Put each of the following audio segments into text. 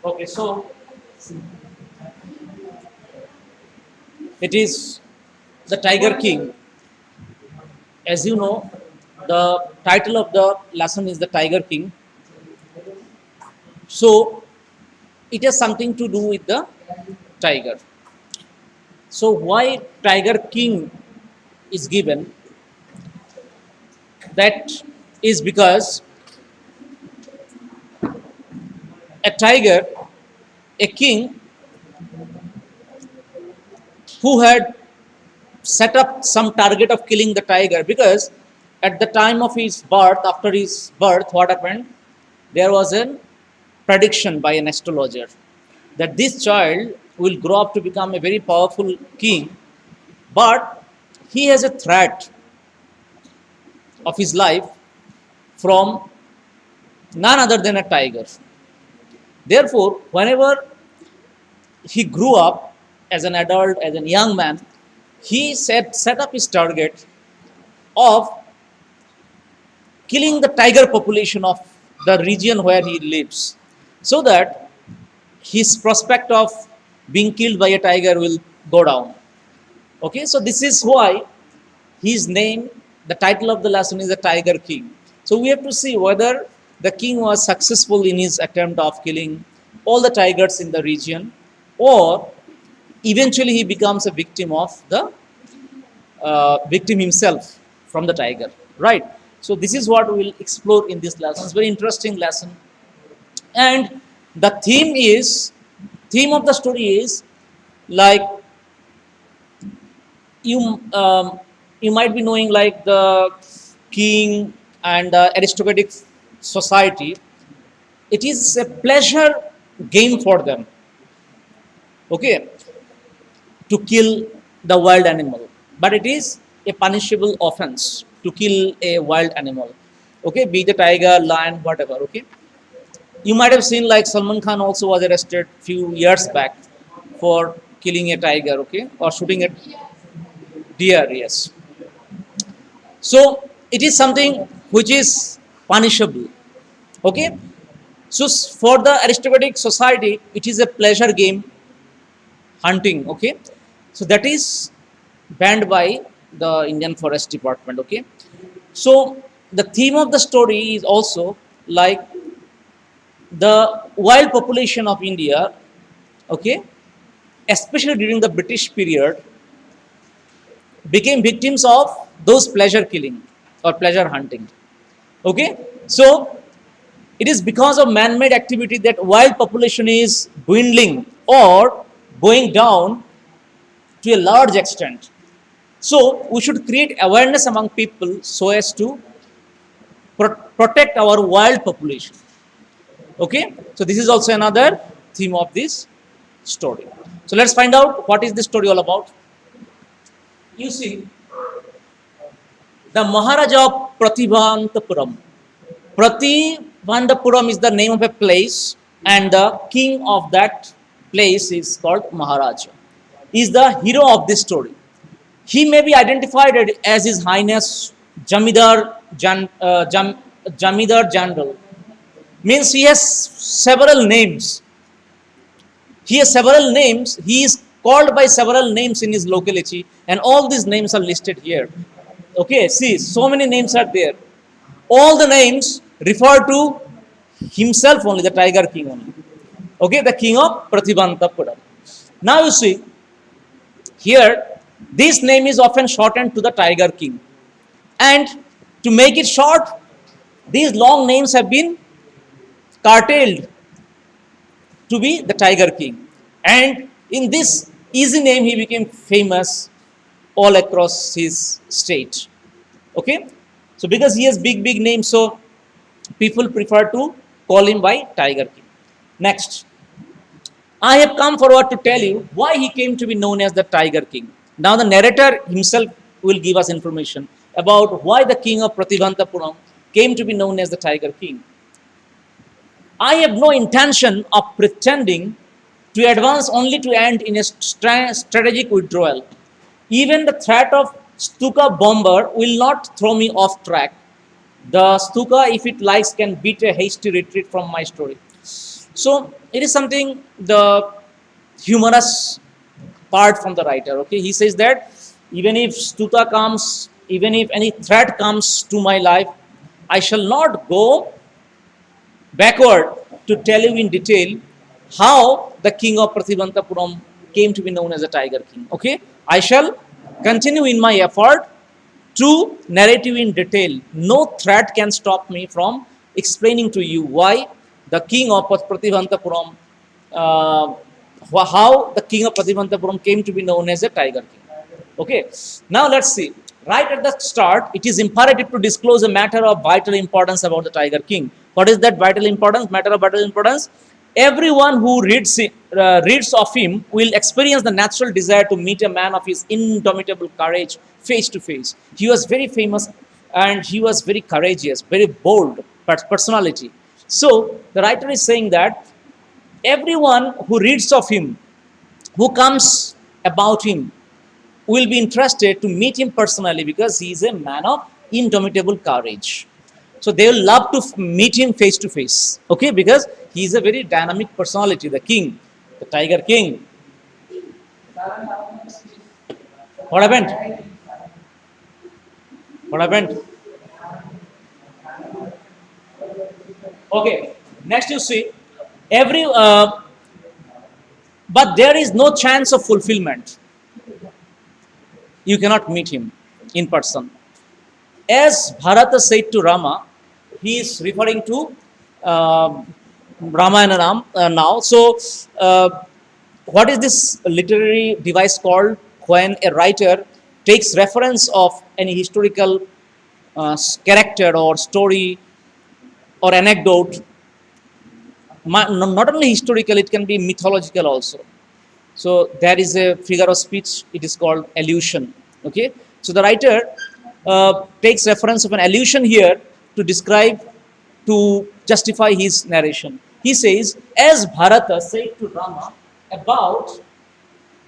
Okay, so it is the Tiger King. As you know, the title of the lesson is the Tiger King. So it has something to do with the tiger. So why Tiger King is given? That is because a tiger, a king who had set up some target of killing the tiger, because at the time of his birth, after his birth, what happened? There was a prediction by an astrologer that this child will grow up to become a very powerful king, but he has a threat of his life from none other than a tiger. Therefore, whenever he grew up as an adult, as a young man, he set up his target of killing the tiger population of the region where he lives, so that his prospect of being killed by a tiger will go down. Okay, so this is why his name, the title of the lesson is the Tiger King. So we have to see whether the king was successful in his attempt of killing all the tigers in the region, or eventually he becomes a victim of the victim himself from the tiger, right? So this is what we will explore in this lesson. It's a very interesting lesson, and the theme of the story is like you you might be knowing, like the king and the aristocratic society. It is a pleasure game for them, okay, to kill the wild animal, but it is a punishable offense to kill a wild animal, okay, be the tiger, lion, whatever. Okay, you might have seen like Salman Khan also was arrested few years back for killing a tiger, okay, or shooting a deer. Yes, so it is something which is punishable, okay. So for the aristocratic society, it is a pleasure game, hunting, okay. So that is banned by the Indian Forest Department, okay. So the theme of the story is also like the wild population of India, okay, especially during the British period, became victims of those pleasure killing or pleasure hunting, okay. So it is because of man-made activity that wild population is dwindling or going down to a large extent. So we should create awareness among people so as to protect our wild population, okay. So this is also another theme of this story. So let's find out what is this story all about. You see, the Maharaja of Pratibhantapuram. Pratibhantapuram is the name of a place, and the king of that place is called Maharaja. He is the hero of this story. He may be identified as His Highness Jamidar General. Means he has several names. He has several names. He is called by several names in his locality, and all these names are listed here. Okay, see, so many names are there. All the names refer to himself only, the Tiger King only. Okay, the king of Pratibhantapuram. Now you see, here, this name is often shortened to the Tiger King. And to make it short, these long names have been curtailed to be the Tiger King. And in this easy name, he became famous all across his state. Okay, so because he has big names, so people prefer to call him by Tiger King. Next, I have come forward to tell you why he came to be known as the Tiger King. Now the narrator himself will give us information about why the king of Pratibhantapuram came to be known as the Tiger King. I have no intention of pretending to advance only to end in a strategic withdrawal. Even the threat of Stuka bomber will not throw me off track. The Stuka, if it likes, can beat a hasty retreat from my story. So it is something the humorous part from the writer. Okay, he says that even if stuta comes, even if any threat comes to my life, I shall not go backward to tell you in detail how the king of Prathibantapuram came to be known as a tiger king. Okay, I shall continue in my effort to narrate you in detail. No threat can stop me from explaining to you why the king of Prathibantapuram, uh, how the king of Prathibantapuram came to be known as a tiger king. Okay, now let's see. Right at the start, it is imperative to disclose a matter of vital importance about the Tiger King. What is that vital importance? Matter of vital importance. Everyone who reads of him will experience the natural desire to meet a man of his indomitable courage face to face. He was very famous and he was very courageous, very bold personality. So the writer is saying that everyone who reads of him, who comes about him, will be interested to meet him personally because he is a man of indomitable courage. So they will love to meet him face to face. Okay, because he is a very dynamic personality, the king, the Tiger King. What happened? What happened? Okay, next you see every, but there is no chance of fulfillment. You cannot meet him in person. As Bharata said to Rama, he is referring to Rama and Ram now. So, what is this literary device called when a writer takes reference of any historical character or story or anecdote, not only historical, it can be mythological also. So there is a figure of speech. It is called allusion. Okay. So the writer takes reference of an allusion here to describe, to justify his narration. He says, as Bharata said to Rama about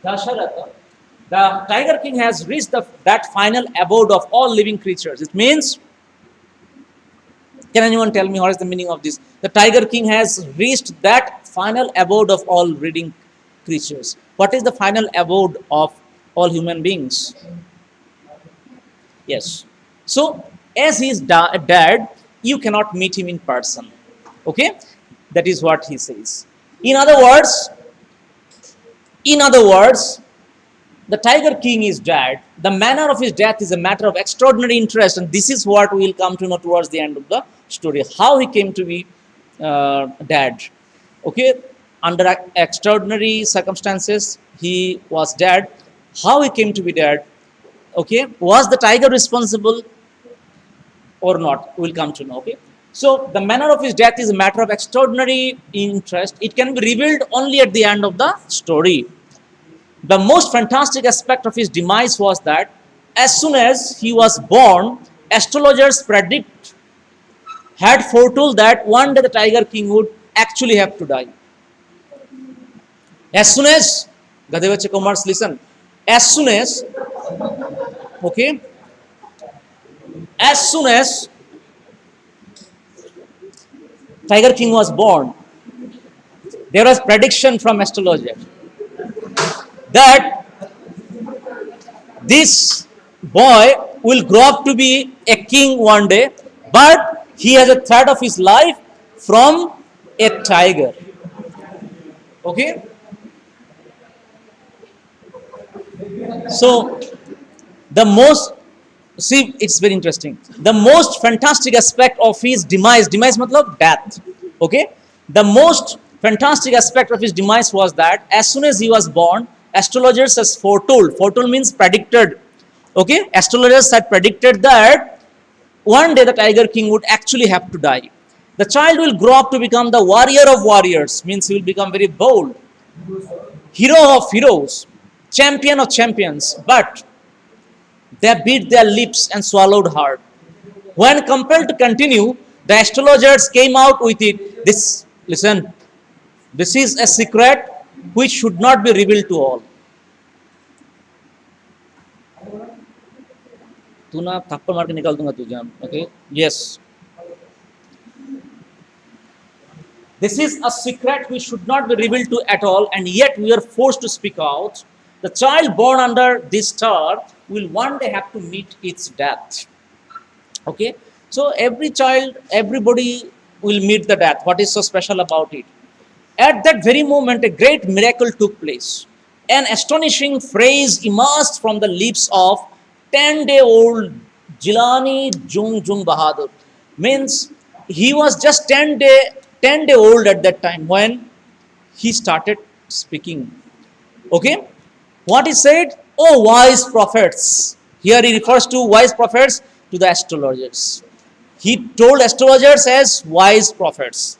Dasharatha, the Tiger King has reached that final abode of all living creatures. It means, can anyone tell me what is the meaning of this? The Tiger King has reached that final abode of all living creatures. What is the final abode of all human beings? Yes. So, as he is dead, you cannot meet him in person. Okay? That is what he says. In other words, in other words, the Tiger King is dead. The manner of his death is a matter of extraordinary interest, and this is what we will come to know towards the end of the story. How he came to be dead. Okay, under extraordinary circumstances, he was dead. How he came to be dead? Okay, was the tiger responsible or not? We'll come to know. Okay, so the manner of his death is a matter of extraordinary interest. It can be revealed only at the end of the story. The most fantastic aspect of his demise was that as soon as he was born, astrologers had foretold that one day the Tiger King would actually have to die. As soon as, Gadevacha Kumars, listen, as soon as, okay, as soon as Tiger King was born, there was prediction from astrologers that this boy will grow up to be a king one day, but he has a threat of his life from a tiger. Okay, so the most, see, it's very interesting. The most fantastic aspect of his demise matlab death. Okay, the most fantastic aspect of his demise was that as soon as he was born, astrologers has foretold means predicted. Okay, astrologers had predicted that one day the Tiger King would actually have to die. The child will grow up to become the warrior of warriors, means he will become very bold, hero of heroes, champion of champions, but they bit their lips and swallowed hard. When compelled to continue, the astrologers came out with it. This, listen, this is a secret which should not be revealed to all. तू ना थप्पड़ मार के निकाल दूंगा तुझे. Okay, yes. This is a secret we should not be revealed to at all, and yet we are forced to speak out. The child born under this star will one day have to meet its death. Okay, so every child, everybody will meet the death. What is so special about it? At that very moment, a great miracle took place. An astonishing phrase emerged from the lips of 10-day-old Jilani Jung Bahadur. Means he was just 10 day old at that time when he started speaking. Okay, what he said? Oh, wise prophets. Here he refers to wise prophets to the astrologers. He told astrologers as wise prophets.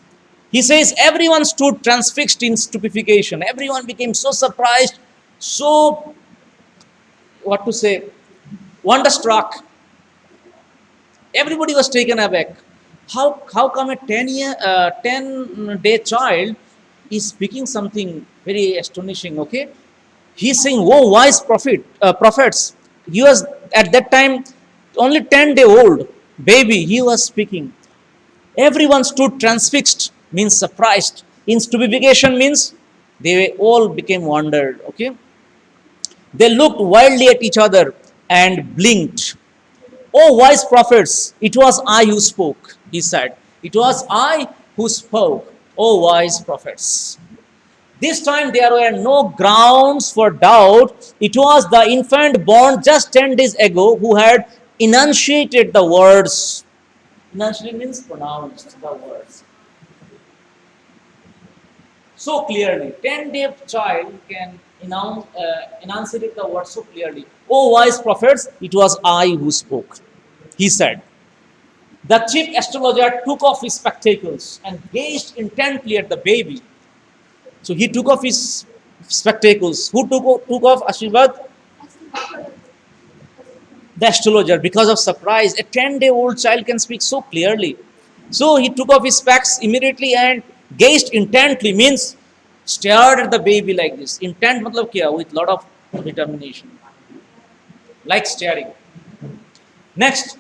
He says everyone stood transfixed in stupefaction. Everyone became so surprised, so, what to say, wonderstruck. Everybody was taken aback. How come a 10-day child is speaking something very astonishing? Okay, he's saying, "Whoa, wise prophets." He was at that time only 10-day old baby. He was speaking. Everyone stood transfixed, means surprised. In stupefaction means they all became wondered. Okay, they looked wildly at each other and blinked. Oh, wise prophets, it was I who spoke, he said. It was I who spoke, oh, wise prophets. This time there were no grounds for doubt. It was the infant born just 10 days ago who had enunciated the words. Enunciate means pronounced the words. So clearly, 10-day child can enunciate the words so clearly. Oh, wise prophets, it was I who spoke, he said. The chief astrologer took off his spectacles and gazed intently at the baby. So he took off his spectacles. Who took off Ashirvad? The astrologer, because of surprise. A 10-day-old child can speak so clearly. So he took off his specs immediately and gazed intently, means stared at the baby like this. Intent matlab kya? With lot of determination. Like staring. Next,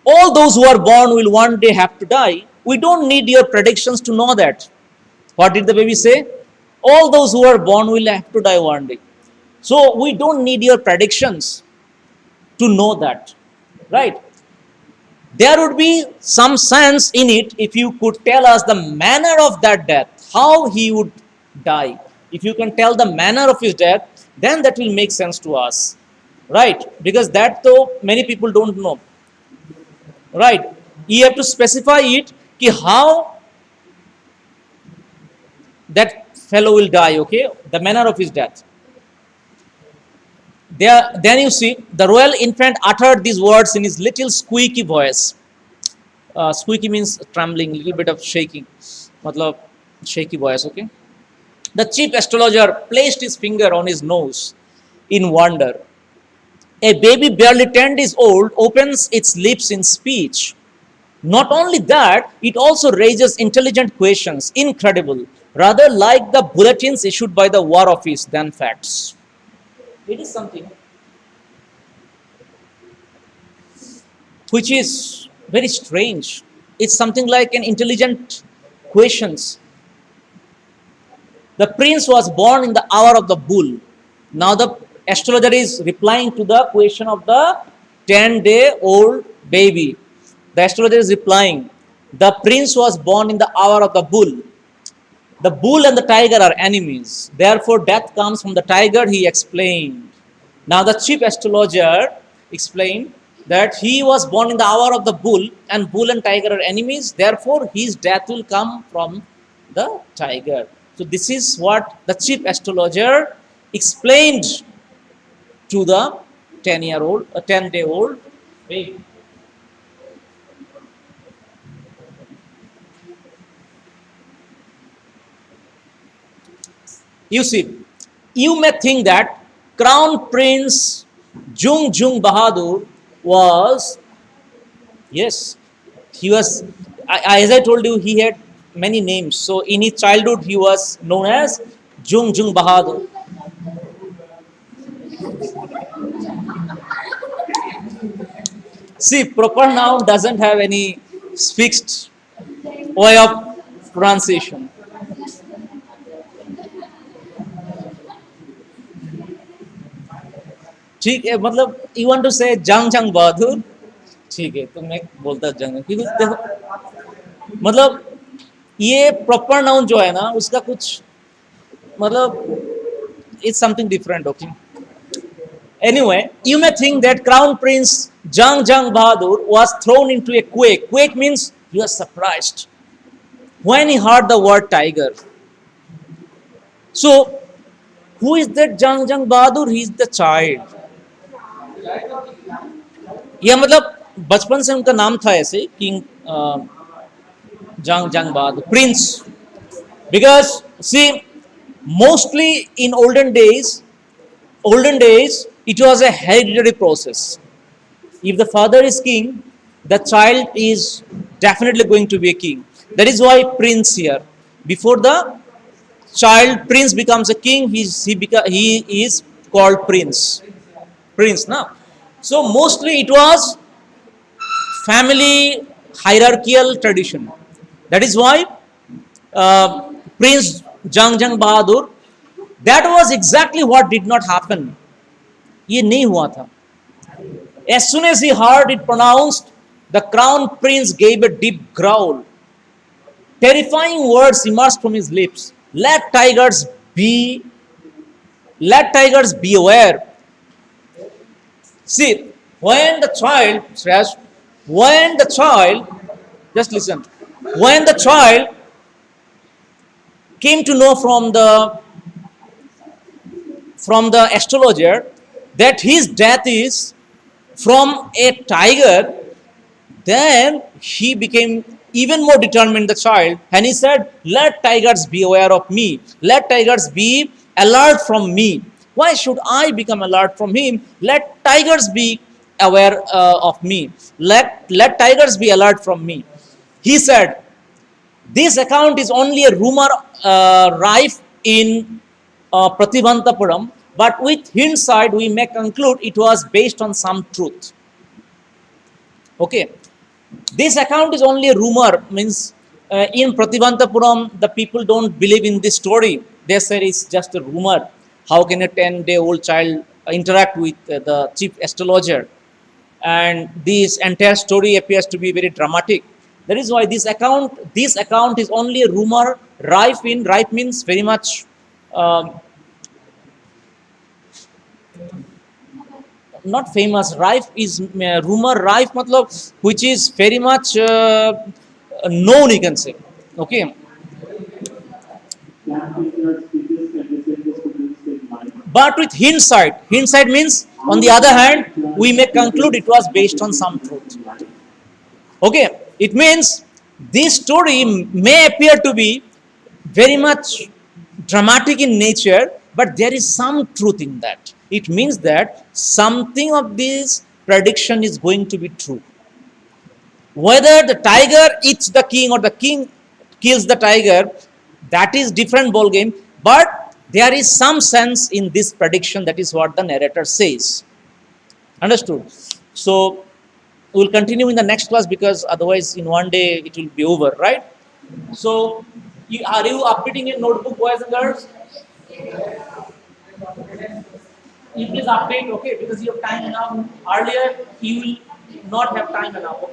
all those who are born will one day have to die. We don't need your predictions to know that. What did the baby say? All those who are born will have to die one day. So we don't need your predictions to know that. Right? There would be some sense in it if you could tell us the manner of that death, how he would die. If you can tell the manner of his death, then that will make sense to us. Right? Because that though many people don't know. Right? You have to specify it ki how that fellow will die, okay? The manner of his death. There, then you see, the royal infant uttered these words in his little squeaky voice. Squeaky means trembling, little bit of shaking. Matlab, shaky voice, okay? The chief astrologer placed his finger on his nose in wonder. A baby barely 10 days old opens its lips in speech. Not only that, it also raises intelligent questions, incredible, rather like the bulletins issued by the War Office than facts. It is something which is very strange. It's something like an intelligent questions. The prince was born in the hour of the bull. Now the astrologer is replying to the question of the 10-day-old baby. The astrologer is replying, the prince was born in the hour of the bull. The bull and the tiger are enemies. Therefore, death comes from the tiger, he explained. Now, the chief astrologer explained that he was born in the hour of the bull, and bull and tiger are enemies. Therefore, his death will come from the tiger. So, this is what the chief astrologer explained to the 10-day-old baby. You see, you may think that Crown Prince Jung Bahadur was, yes, he was, as I told you, he had many names. So in his childhood, he was known as Jung Bahadur. See, proper noun doesn't have any fixed way of pronunciation. ठीक है, मतलब you want to से जंग जंग बहादुर, ठीक है, तो मैं बोलता जंग, क्योंकि देखो मतलब ये प्रॉपर नाउन जो है ना उसका कुछ मतलब it's something different. Okay, anyway, you may think that Crown Prince Jang Jang Bahadur was thrown into a quake. Quake means he was surprised when he heard the word tiger. So, who is that Jang Jang Bahadur? He is the child. यह मतलब बचपन से उनका नाम था ऐसे king जंग जंग बहादुर, Prince. Because see, mostly in olden days it was a hereditary process. If the father is king, the child is definitely going to be a king. That is why prince here. Before the child prince becomes a king, he is called prince now. So mostly it was family hierarchical tradition. That is why Prince Jang Jang Bahadur, that was exactly what did not happen. ये नहीं हुआ था. As soon as he heard it pronounced, the crown prince gave a deep growl. Terrifying words emerged from his lips. Be, let tigers be aware. See, when the child, when the child, just listen, when the child came to know from the astrologer that his death is from a tiger, then he became even more determined, the child, and he said, let tigers be aware of me, let tigers be alert from me. Why should I become alert from him? Let tigers be aware of me, let tigers be alert from me. He said, this account is only a rumor rife in Pratibhantapuram, but with hindsight we may conclude it was based on some truth. Okay, this account is only a rumor, means in Pratibhantapuram the people don't believe in this story. They say it's just a rumor. How can a 10-day-old child interact with the chief astrologer? And this entire story appears to be very dramatic. That is why this account is only a rumor. Rife means very much um, not famous. Rife is rumor. Rife matlab which is very much known, you can say. Okay, but with hindsight means on the other hand we may conclude it was based on some truth. Okay, it means this story may appear to be very much dramatic in nature, but there is some truth in that. It means that something of this prediction is going to be true. Whether the tiger eats the king or the king kills the tiger, that is different ball game. But there is some sense in this prediction. That is what the narrator says. Understood? So we will continue in the next class, because otherwise in one day it will be over, right? So are you updating your notebook, boys and girls? You please update, okay? Because you have time enough. Earlier you will not have time enough.